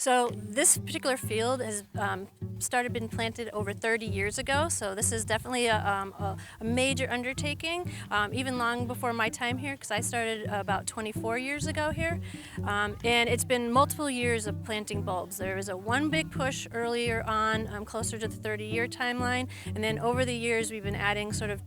So this particular field has been planted over 30 years ago. So this is definitely a major undertaking, even long before my time here, because I started about 24 years ago here. And it's been multiple years of planting bulbs. There was a one big push earlier on, closer to the 30-year timeline, and then over the years we've been adding sort of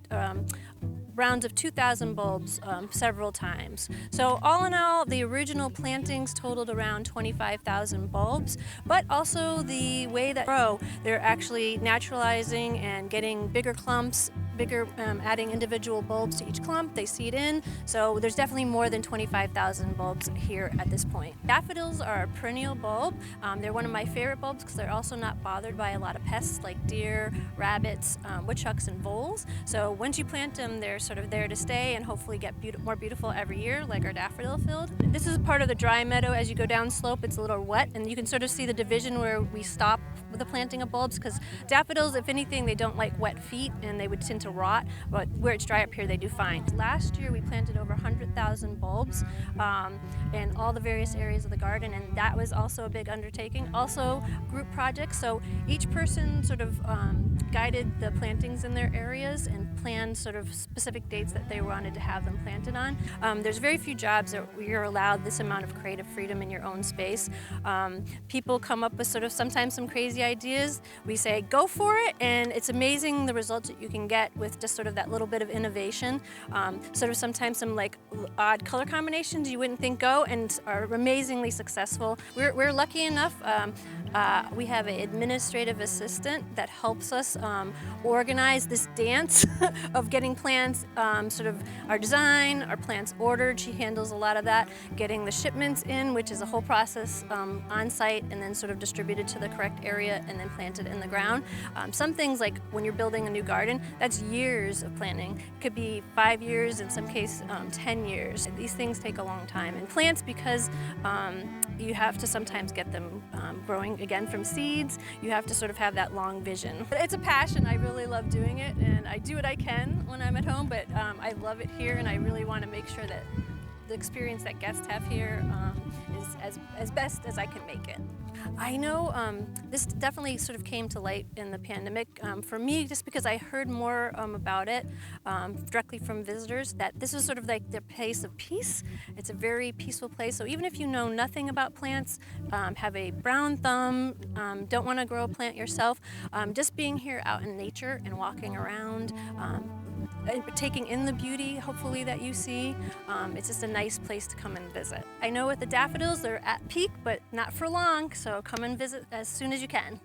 rounds of 2,000 bulbs several times. So all in all, the original plantings totaled around 25,000 bulbs, but also the way that grow, they're actually naturalizing and getting bigger clumps, adding individual bulbs to each clump. They seed in, so there's definitely more than 25,000 bulbs here at this point. Daffodils are a perennial bulb. They're one of my favorite bulbs because they're also not bothered by a lot of pests like deer, rabbits, woodchucks, and voles. So once you plant them, they're sort of there to stay and hopefully get more beautiful every year, like our daffodil field. This is part of the dry meadow. As you go down slope, it's a little wet, and you can sort of see the division where we stop with the planting of bulbs, because daffodils, if anything, they don't like wet feet and they would tend to rot, but where it's dry up here, they do fine. Last year, we planted over 100,000 bulbs in all the various areas of the garden, and that was also a big undertaking. Also, group projects, so each person sort of guided the plantings in their areas and planned sort of specific dates that they wanted to have them planted on. There's very few jobs that you're allowed this amount of creative freedom in your own space. People come up with sort of sometimes some crazy ideas. We say, go for it, and it's amazing the results that you can get with just sort of that little bit of innovation. Sort of sometimes some like odd color combinations you wouldn't think go and are amazingly successful. We're lucky enough, we have an administrative assistant that helps us organize this dance of getting plants, sort of our design, our plants ordered. She handles a lot of that, getting the shipments in, which is a whole process on site, and then sort of distributed to the correct area and then planted in the ground. Some things, like when you're building a new garden, that's years of planning. It could be 5 years, in some cases 10 years. These things take a long time. And plants, because you have to sometimes get them growing again from seeds, you have to sort of have that long vision. It's a passion. I really love doing it, and I do what I can when I'm at home, but I love it here, and I really want to make sure that the experience that guests have here is as best as I can make it. I know this definitely sort of came to light in the pandemic for me, just because I heard more about it directly from visitors, that this is sort of like their place of peace. It's a very peaceful place. So even if you know nothing about plants, have a brown thumb, don't want to grow a plant yourself, just being here out in nature and walking around, taking in the beauty, hopefully, that you see. It's just a nice place to come and visit. I know with the daffodils, they're at peak, but not for long, so come and visit as soon as you can.